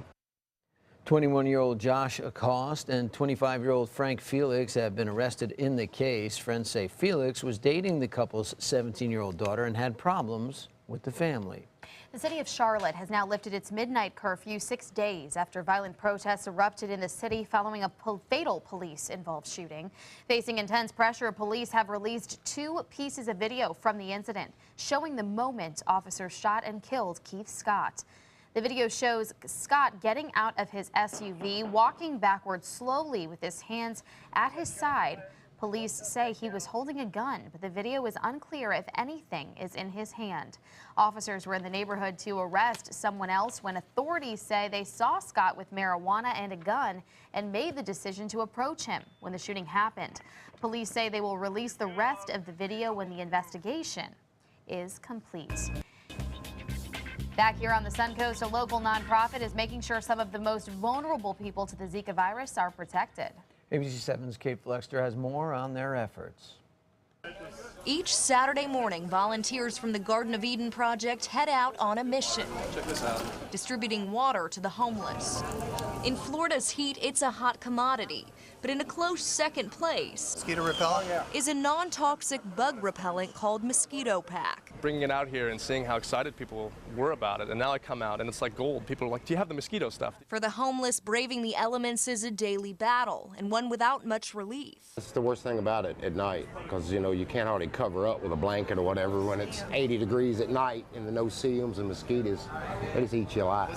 21-year-old Josh Acost and 25-year-old Frank Felix have been arrested in the case. Friends say Felix was dating the couple's 17-year-old daughter and had problems with the family. The city of Charlotte has now lifted its midnight curfew 6 days after violent protests erupted in the city following a fatal police-involved shooting. Facing intense pressure, police have released 2 pieces of video from the incident showing the moment officers shot and killed Keith Scott. The video shows Scott getting out of his SUV, walking backwards slowly with his hands at his side. Police say he was holding a gun, but the video is unclear if anything is in his hand. Officers were in the neighborhood to arrest someone else when authorities say they saw Scott with marijuana and a gun and made the decision to approach him when the shooting happened. Police say they will release the rest of the video when the investigation is complete. Back here on the Suncoast, a local nonprofit is making sure some of the most vulnerable people to the Zika virus are protected. ABC7's Kate Flexter has more on their efforts. Each Saturday morning, volunteers from the Garden of Eden Project head out on a mission. Check this out. Distributing water to the homeless. In Florida's heat, it's a hot commodity. But in a close second place Mosquito repellent? is a non-toxic bug repellent called Mosquito Pack. Bringing it out here and seeing how excited people were about it, and now I come out and it's like gold. People are like, do you have the mosquito stuff? For the homeless, braving the elements is a daily battle, and one without much relief. It's the worst thing about it at night, because, you know, you can't hardly cover up with a blanket or whatever when it's 80 degrees at night and the no-see-ums and mosquitoes. They just eat you alive.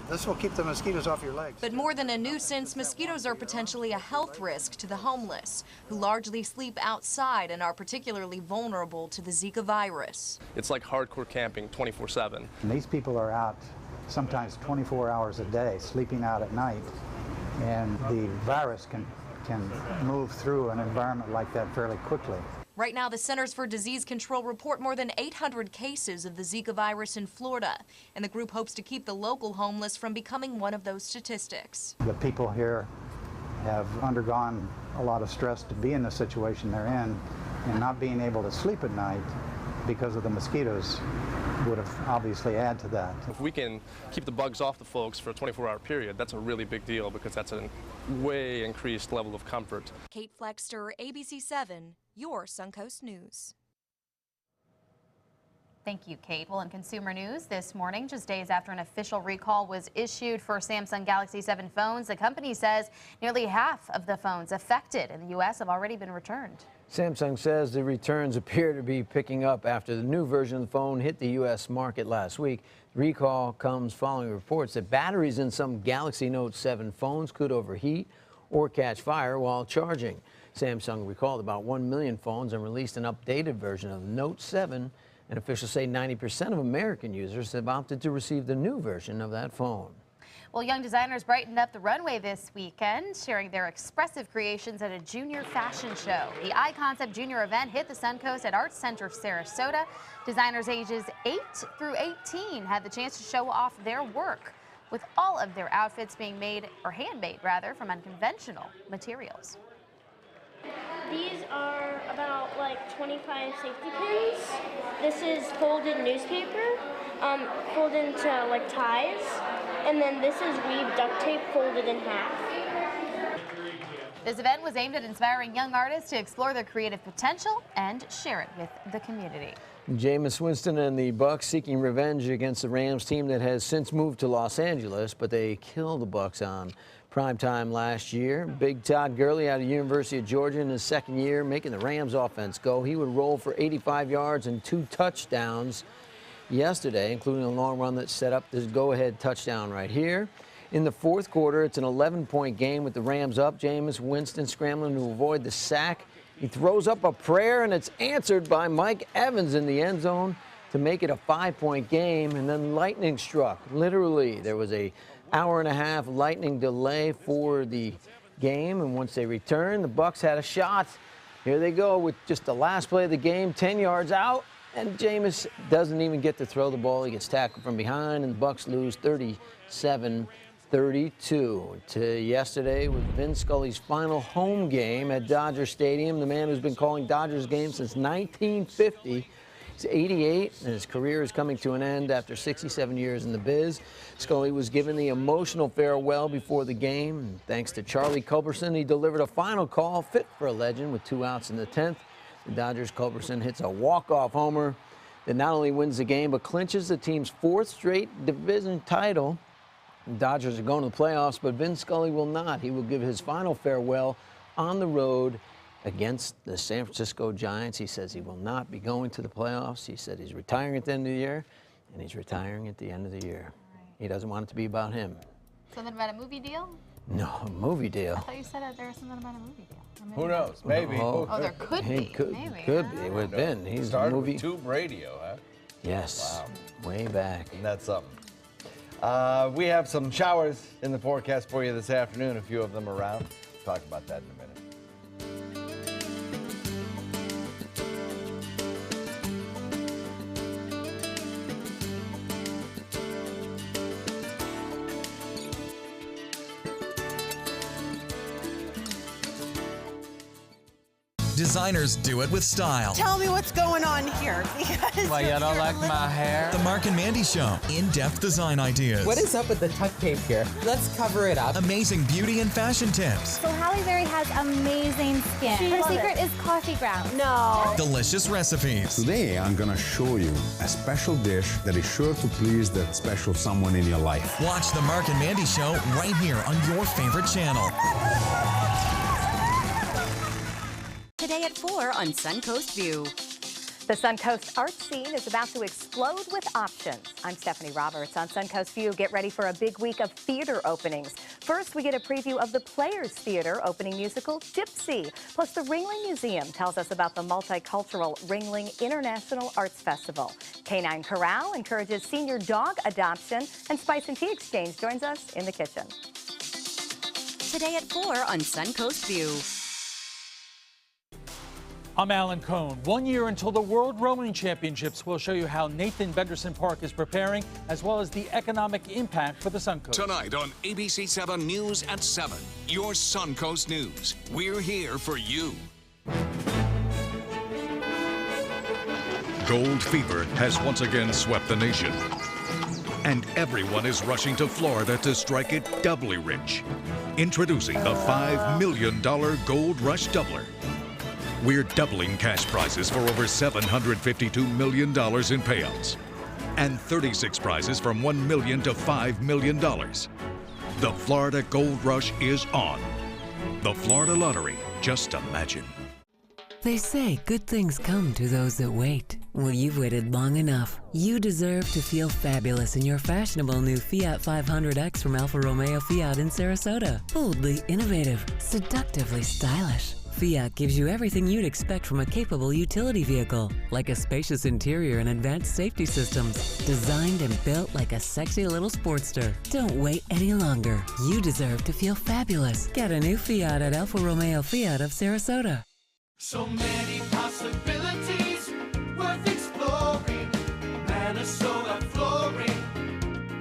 This will keep the mosquitoes off your legs. But more than a nuisance, mosquitoes are potentially a health risk to the homeless, who largely sleep outside and are particularly vulnerable to the Zika virus. It's like hardcore camping 24/7. And these people are out sometimes 24 hours a day, sleeping out at night, and the virus can move through an environment like that fairly quickly. Right now, the Centers for Disease Control report more than 800 cases of the Zika virus in Florida, and the group hopes to keep the local homeless from becoming one of those statistics. The people here have undergone a lot of stress to be in the situation they're in, and not being able to sleep at night because of the mosquitoes would have obviously add to that. If we can keep the bugs off the folks for a 24-hour period, that's a really big deal, because that's a way increased level of comfort. Kate Flexter, ABC7, your Suncoast News. Thank you, Kate. Well, in consumer news this morning, just days after an official recall was issued for Samsung Galaxy 7 phones, the company says nearly half of the phones affected in the U.S. have already been returned. Samsung says the returns appear to be picking up after the new version of the phone hit the U.S. market last week. The recall comes following reports that batteries in some Galaxy Note 7 phones could overheat or catch fire while charging. Samsung recalled about 1 million phones and released an updated version of the Note 7. And officials say 90% of American users have opted to receive the new version of that phone. Well, young designers brightened up the runway this weekend, sharing their expressive creations at a junior fashion show. The iConcept Junior event hit the Suncoast at Arts Center Sarasota. Designers ages 8 through 18 had the chance to show off their work, with all of their outfits being made, or handmade rather, from unconventional materials. These are about like 25 safety pins. This is folded newspaper, folded into like ties. And then this is weave duct tape folded in half. This event was aimed at inspiring young artists to explore their creative potential and share it with the community. Jameis Winston and the Bucs seeking revenge against the Rams team that has since moved to Los Angeles, but they killed the Bucs on primetime last year. Big Todd Gurley out of University of Georgia in his second year, making the Rams offense go. He would roll for 85 yards and 2 touchdowns yesterday, including a long run that set up this go-ahead touchdown right here. In the fourth quarter, it's an 11-point game with the Rams up. Jameis Winston scrambling to avoid the sack. He throws up a prayer, and it's answered by Mike Evans in the end zone to make it a 5-point game. And then lightning struck. Literally, there was a hour-and-a-half lightning delay for the game, and once they returned, the Bucs had a shot. Here they go with just the last play of the game, 10 yards out, and Jameis doesn't even get to throw the ball. He gets tackled from behind, and the Bucs lose 37-10. 32. To yesterday was Vin Scully's final home game at Dodger Stadium. The man who's been calling Dodgers games since 1950. He's 88, and his career is coming to an end after 67 years in the biz. Scully was given the emotional farewell before the game. And thanks to Charlie Culberson, he delivered a final call fit for a legend with 2 outs in the 10th. The Dodgers' Culberson hits a walk-off homer that not only wins the game, but clinches the team's 4th straight division title. The Dodgers are going to the playoffs, but Vin Scully will not. He will give his final farewell on the road against the San Francisco Giants. He says he will not be going to the playoffs. He said he's retiring at the end of the year, and he's retiring at the end of the year. He doesn't want it to be about him. Something about a movie deal? No, a movie deal. I thought you said there was something about a movie deal. Who knows? Maybe. Oh, there could be. Maybe. Could be with Ben. He's started movie. with Tube Radio, huh? Yes. Wow. Way back. And that's something. We have some showers in the forecast for you this afternoon, a few of them around. We'll talk about that in a minute. Designers do it with style. Tell me what's going on here. Because Why, you don't like my hair? The Mark and Mandy Show. In-depth design ideas. What is up with the tuck tape here? Let's cover it up. Amazing beauty and fashion tips. So Halle Berry has amazing skin. Her secret is coffee grounds. No. Delicious recipes. Today, I'm going to show you a special dish that is sure to please that special someone in your life. Watch the Mark and Mandy Show right here on your favorite channel. Today at 4 on Suncoast View. The Suncoast art scene is about to explode with options. I'm Stephanie Roberts on Suncoast View. Get ready for a big week of theater openings. First, we get a preview of the Players Theater opening musical Gypsy. Plus, the Ringling Museum tells us about the multicultural Ringling International Arts Festival. Canine Corral encourages senior dog adoption, and Spice and Tea Exchange joins us in the kitchen. Today at 4 on Suncoast View. I'm Alan Cohn. 1 year until the World Rowing Championships. We'll show you how Nathan Benderson Park is preparing, as well as the economic impact for the Suncoast. Tonight on ABC 7 News at 7, your Suncoast News. We're here for you. Gold fever has once again swept the nation. And everyone is rushing to Florida to strike it doubly rich. Introducing the $5 million Gold Rush Doubler. We're doubling cash prizes for over $752 million in payouts and 36 prizes from $1 million to $5 million. The Florida Gold Rush is on. The Florida Lottery, just imagine. They say good things come to those that wait. Well, you've waited long enough. You deserve to feel fabulous in your fashionable new Fiat 500X from Alfa Romeo Fiat in Sarasota. Boldly innovative, seductively stylish. Fiat gives you everything you'd expect from a capable utility vehicle, like a spacious interior and advanced safety systems, designed and built like a sexy little Sportster. Don't wait any longer. You deserve to feel fabulous. Get a new Fiat at Alfa Romeo Fiat of Sarasota. So many possibilities worth exploring. Minnesota Flooring.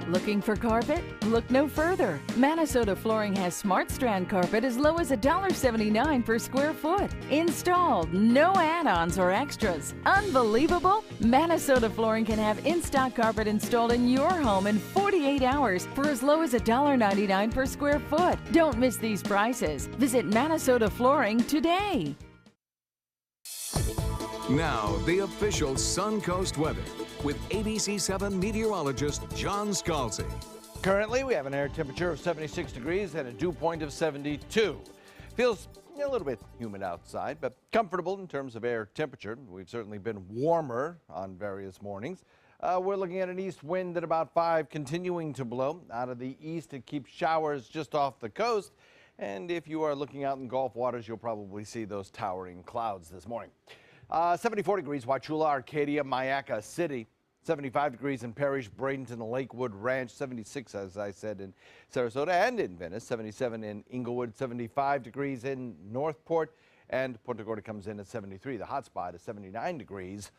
Looking for carpet? Look no further. Minnesota Flooring has Smart Strand carpet as low as $1.79 per square foot. Installed, no add-ons or extras. Unbelievable? Minnesota Flooring can have in-stock carpet installed in your home in 48 hours for as low as $1.99 per square foot. Don't miss these prices. Visit Minnesota Flooring today. Now, the official Suncoast weather with ABC 7 meteorologist John Scalzi. Currently, we have an air temperature of 76 degrees and a dew point of 72. Feels a little bit humid outside, but comfortable in terms of air temperature. We've certainly been warmer on various mornings. We're looking at an east wind at about 5, continuing to blow out of the east. It keeps showers just off the coast. And if you are looking out in Gulf waters, you'll probably see those towering clouds this morning. 74 degrees, Wauchula, Arcadia, Mayaca City. 75 degrees in Parrish, Bradenton, Lakewood Ranch. 76, as I said, in Sarasota and in Venice. 77 in Inglewood. 75 degrees in Northport. And Punta Gorda comes in at 73. The hot spot is 79 degrees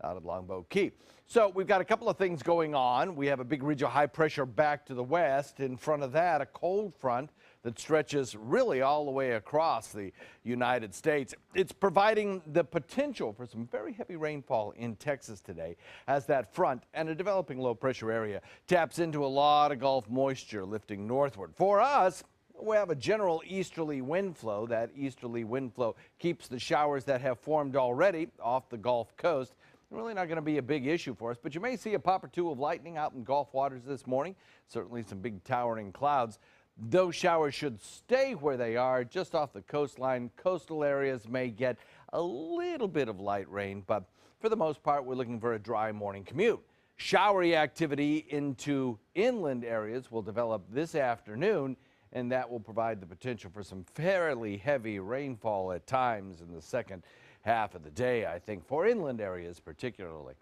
out at Longboat Key. So we've got a couple of things going on. We have a big ridge of high pressure back to the west. In front of that, a cold front that stretches really all the way across the United States. It's providing the potential for some very heavy rainfall in Texas today as that front and a developing low pressure area taps into a lot of Gulf moisture lifting northward. For us, we have a general easterly wind flow. That easterly wind flow keeps the showers that have formed already off the Gulf Coast. Really not going to be a big issue for us, but you may see a pop or two of lightning out in Gulf waters this morning. Certainly some big towering clouds. Those showers should stay where they are, just off the coastline. Coastal areas may get a little bit of light rain, but for the most part, we're looking for a dry morning commute. Showery activity into inland areas will develop this afternoon, and that will provide the potential for some fairly heavy rainfall at times in the second half of the day, I think, for inland areas particularly.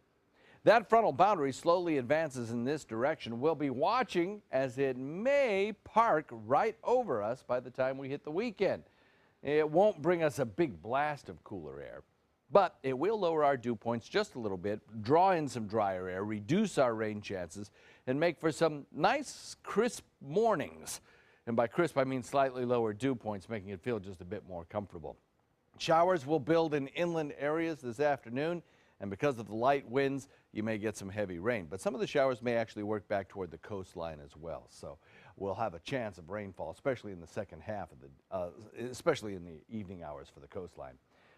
That frontal boundary slowly advances in this direction. We'll be watching as it may park right over us by the time we hit the weekend. It won't bring us a big blast of cooler air, but it will lower our dew points just a little bit, draw in some drier air, reduce our rain chances, and make for some nice crisp mornings. And by crisp, I mean slightly lower dew points, making it feel just a bit more comfortable. Showers will build in inland areas this afternoon, and because of the light winds, you may get some heavy rain. But some of the showers may actually work back toward the coastline as well. So we'll have a chance of rainfall, especially in the second half of the, especially in the evening hours for the coastline.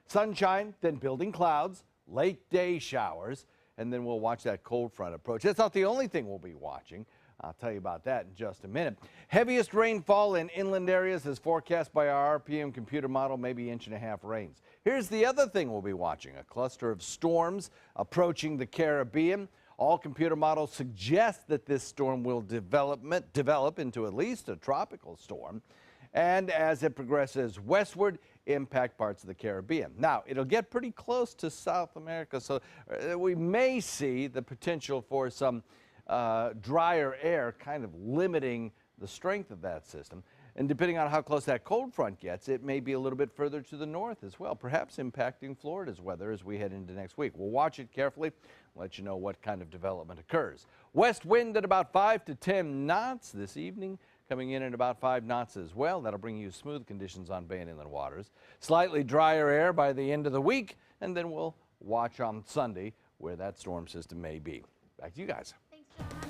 Sunshine, then building clouds, late day showers, and then we'll watch that cold front approach. That's not the only thing we'll be watching. I'll tell you about that in just a minute. Heaviest rainfall in inland areas is forecast by our RPM computer model, maybe 1.5 inches rains. Here's the other thing we'll be watching, a cluster of storms approaching the Caribbean. All computer models suggest that this storm will develop into at least a tropical storm, and as it progresses westward, impact parts of the Caribbean. Now, it'll get pretty close to South America, so we may see the potential for some drier air kind of limiting the strength of that system. And depending on how close that cold front gets, it may be a little bit further to the north as well, perhaps impacting Florida's weather as we head into next week. We'll watch it carefully, let you know what kind of development occurs. West wind at about 5 to 10 knots this evening, coming in at about 5 knots as well. That'll bring you smooth conditions on bay and inland waters. Slightly drier air by the end of the week, and then we'll watch on Sunday where that storm system may be. Back to you guys.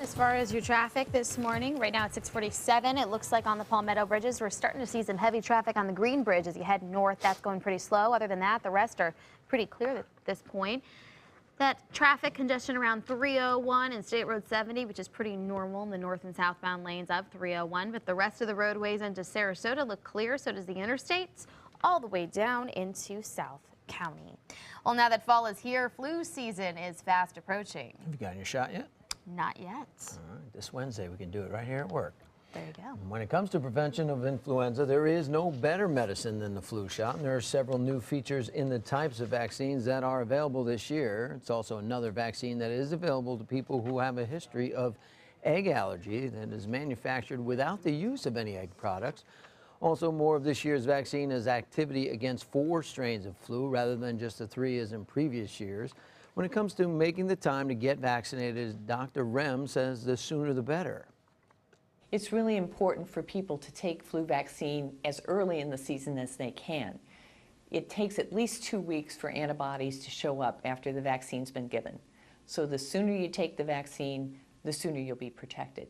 As far as your traffic this morning, right now at 6:47, it looks like on the Palmetto bridges, we're starting to see some heavy traffic on the Green Bridge as you head north. That's going pretty slow. Other than that, the rest are pretty clear at this point. That traffic congestion around 301 and State Road 70, which is pretty normal in the north and southbound lanes of 301, but the rest of the roadways into Sarasota look clear. So does the interstates all the way down into South County. Well, now that fall is here, flu season is fast approaching. Have you gotten your shot yet? Not yet. All right, this Wednesday we can do it right here at work. There you go. When it comes to prevention of influenza, there is no better medicine than the flu shot. And there are several new features in the types of vaccines that are available this year. It's also another vaccine that is available to people who have a history of egg allergy that is manufactured without the use of any egg products. Also, more of this year's vaccine has activity against 4 strains of flu rather than just the 3 as in previous years. When it comes to making the time to get vaccinated, Dr. Rem says the sooner the better. It's really important for people to take flu vaccine as early in the season as they can. It takes at least 2 weeks for antibodies to show up after the vaccine's been given. So the sooner you take the vaccine, the sooner you'll be protected.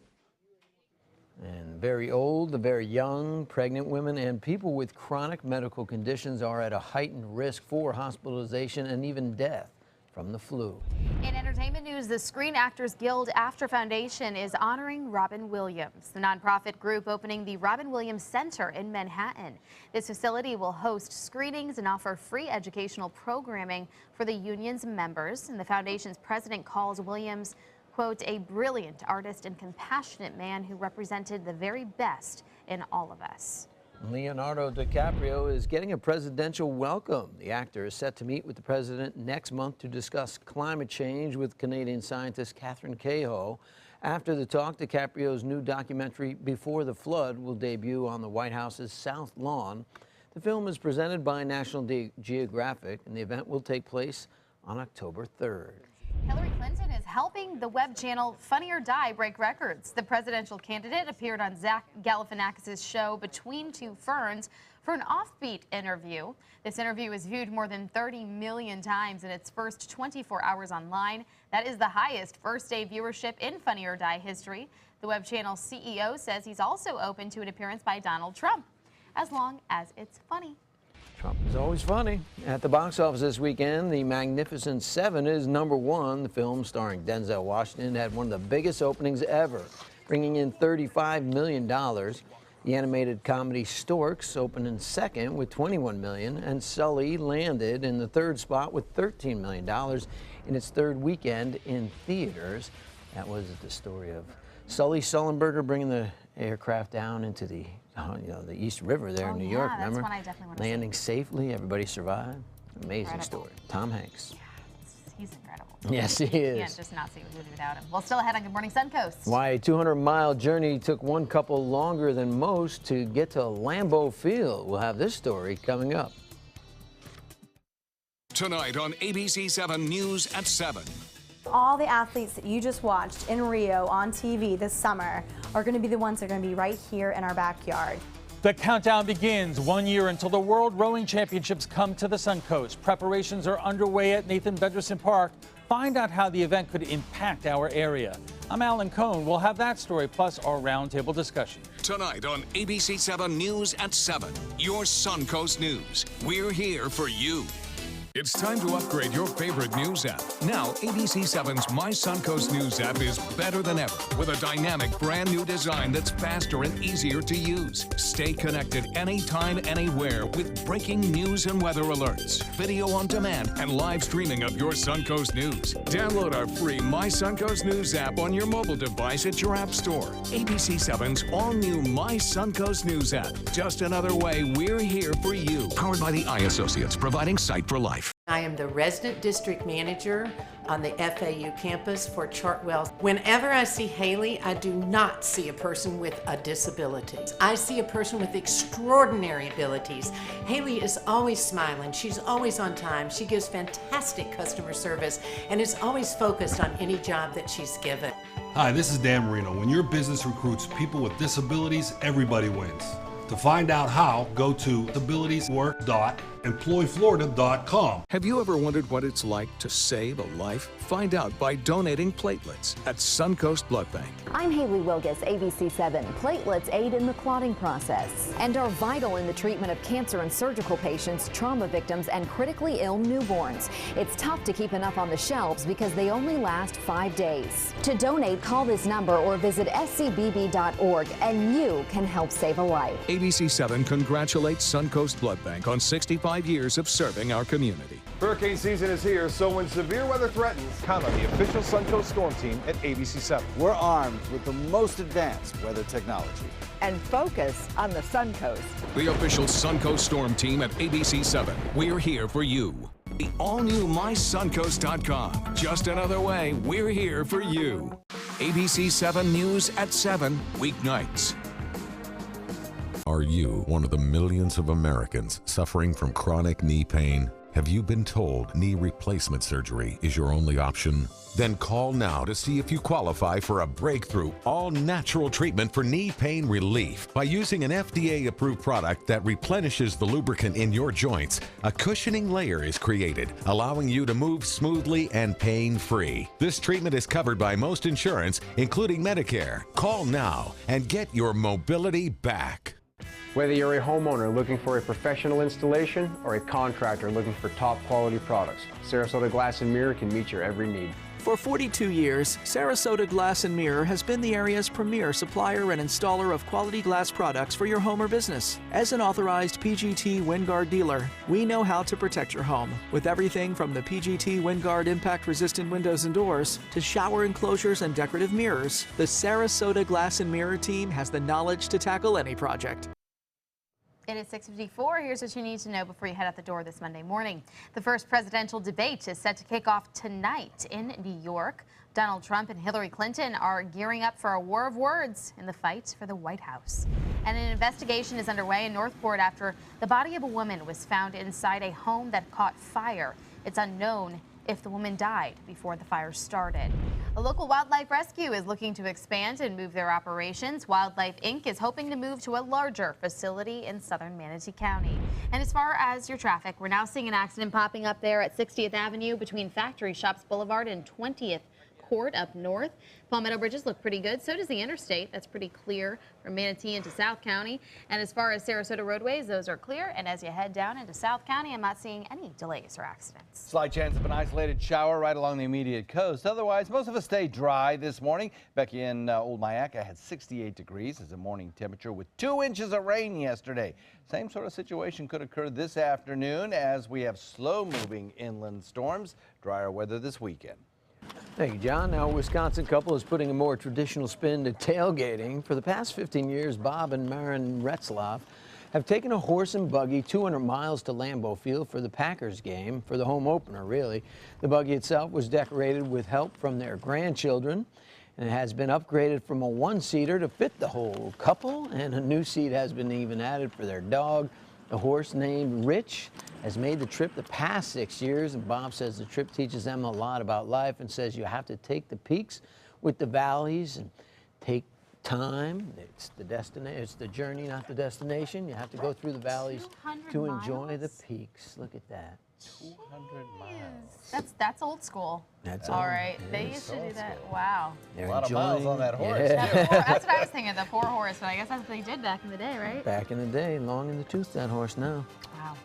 And very old, the very young, pregnant women, and people with chronic medical conditions are at a heightened risk for hospitalization and even death from the flu. In entertainment news, the Screen Actors Guild After Foundation is honoring Robin Williams, the nonprofit group opening the Robin Williams Center in Manhattan. This facility will host screenings and offer free educational programming for the union's members. And the foundation's president calls Williams, quote, a brilliant artist and compassionate man who represented the very best in all of us. Leonardo DiCaprio is getting a presidential welcome. The actor is set to meet with the president next month to discuss climate change with Canadian scientist Catherine Cahill. After the talk, DiCaprio's new documentary, Before the Flood, will debut on the White House's South Lawn. The film is presented by National Geographic, and the event will take place on October 3rd. Hillary Clinton is helping the web channel Funny or Die break records. The presidential candidate appeared on Zach Galifianakis' show Between Two Ferns for an offbeat interview. This interview was viewed more than 30 million times in its first 24 hours online. That is the highest first-day viewership in Funny or Die history. The web channel's CEO says he's also open to an appearance by Donald Trump, as long as it's funny. Trump is always funny. At the box office this weekend, The Magnificent Seven is #1. The film, starring Denzel Washington, had one of the biggest openings ever, bringing in $35 million. The animated comedy Storks opened in second with $21 million, and Sully landed in the third spot with $13 million in its third weekend in theaters. That was the story of Sully Sullenberger bringing the aircraft down into the the East River there in New York, remember? That's one I definitely want to see. Landing safely, everybody survived. Amazing story. Tom Hanks. Yeah, he's incredible. Yes, he is. You can't just not see what we do without him. Well, still ahead on Good Morning Suncoast. Why a 200-mile journey took one couple longer than most to get to Lambeau Field. We'll have this story coming up. Tonight on ABC 7 News at 7. All the athletes that you just watched in Rio on TV this summer are going to be the ones that are going to be right here in our backyard. The countdown begins 1 year until the World Rowing Championships come to the Suncoast. Preparations are underway at Nathan Bedresen Park. Find out how the event could impact our area. I'm Alan Cohn. We'll have that story plus our roundtable discussion. Tonight on ABC 7 News at 7. Your Suncoast News. We're here for you. It's time to upgrade your favorite news app. Now, ABC7's My Suncoast News app is better than ever with a dynamic brand new design that's faster and easier to use. Stay connected anytime, anywhere with breaking news and weather alerts, video on demand, and live streaming of your Suncoast News. Download our free My Suncoast News app on your mobile device at your app store. ABC7's all-new My Suncoast News app. Just another way we're here for you. Powered by the Eye Associates, providing sight for life. I am the resident district manager on the FAU campus for Chartwell. Whenever I see Haley, I do not see a person with a disability. I see a person with extraordinary abilities. Haley is always smiling. She's always on time. She gives fantastic customer service and is always focused on any job that she's given. Hi, this is Dan Marino. When your business recruits people with disabilities, everybody wins. To find out how, go to disabilitieswork.employflorida.com. Have you ever wondered what it's like to save a life? Find out by donating platelets at Suncoast Blood Bank. I'm Haley Wilgus, ABC7. Platelets aid in the clotting process and are vital in the treatment of cancer and surgical patients, trauma victims, and critically ill newborns. It's tough to keep enough on the shelves because they only last 5 days. To donate, call this number or visit scbb.org and you can help save a life. ABC7 congratulates Suncoast Blood Bank on 65 years of serving our community. Hurricane season is here, so when severe weather threatens, count on the official Suncoast Storm Team at ABC7. We're armed with the most advanced weather technology. And focus on the Suncoast. The official Suncoast Storm Team at ABC7. We're here for you. The all-new MySuncoast.com. Just another way we're here for you. ABC7 News at 7, weeknights. Are you one of the millions of Americans suffering from chronic knee pain? Have you been told knee replacement surgery is your only option? Then call now to see if you qualify for a breakthrough all-natural treatment for knee pain relief. By using an FDA-approved product that replenishes the lubricant in your joints, a cushioning layer is created, allowing you to move smoothly and pain-free. This treatment is covered by most insurance, including Medicare. Call now and get your mobility back. Whether you're a homeowner looking for a professional installation or a contractor looking for top quality products, Sarasota Glass and Mirror can meet your every need. For 42 years, Sarasota Glass and Mirror has been the area's premier supplier and installer of quality glass products for your home or business. As an authorized PGT WinGuard dealer, we know how to protect your home with everything from the PGT WinGuard impact-resistant windows and doors to shower enclosures and decorative mirrors. The Sarasota Glass and Mirror team has the knowledge to tackle any project. It is 6:54. Here's what you need to know before you head out the door this Monday morning. The first presidential debate is set to kick off tonight in New York. Donald Trump and Hillary Clinton are gearing up for a war of words in the fight for the White House. And an investigation is underway in Northport after the body of a woman was found inside a home that caught fire. It's unknown if the woman died before the fire started. A local wildlife rescue is looking to expand and move their operations. Wildlife Inc. is hoping to move to a larger facility in southern Manatee County. And as far as your traffic, we're now seeing an accident popping up there at 60th Avenue between Factory Shops Boulevard and 20th Court up north. Palmetto bridges look pretty good. So does the interstate. That's pretty clear from Manatee into South County. And as far as Sarasota roadways, those are clear. And as you head down into South County, I'm not seeing any delays or accidents. Slight chance of an isolated shower right along the immediate coast. Otherwise, most of us stay dry this morning. Becky in Old Mayaca had 68 degrees as a morning temperature with 2 inches of rain yesterday. Same sort of situation could occur this afternoon as we have slow-moving inland storms. Drier weather this weekend. Thank you, John. Now, a Wisconsin couple is putting a more traditional spin to tailgating. For the past 15 years, Bob and Maren Retzloff have taken a horse and buggy 200 miles to Lambeau Field for the Packers game, for the home opener, really. The buggy itself was decorated with help from their grandchildren, and it has been upgraded from a one-seater to fit the whole couple, and a new seat has been even added for their dog. A horse named Rich has made the trip the past 6 years, and Bob says the trip teaches them a lot about life and says you have to take the peaks with the valleys and take time. It's the destination, it's the journey, not the destination. You have to go through the valleys to enjoy the peaks. Look at that. 200 miles. That's old school. That's all old. right. It They is. used to do that. Wow. They're a lot of miles on that horse. Yeah. That's what I was thinking, the poor horse, but I guess that's what they did back in the day, right? Back in the day, long in the tooth, that horse now. Wow.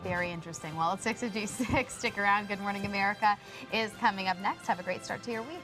Very interesting. Well, it's 6:56. Stick around. Good Morning America is coming up next. Have a great start to your week.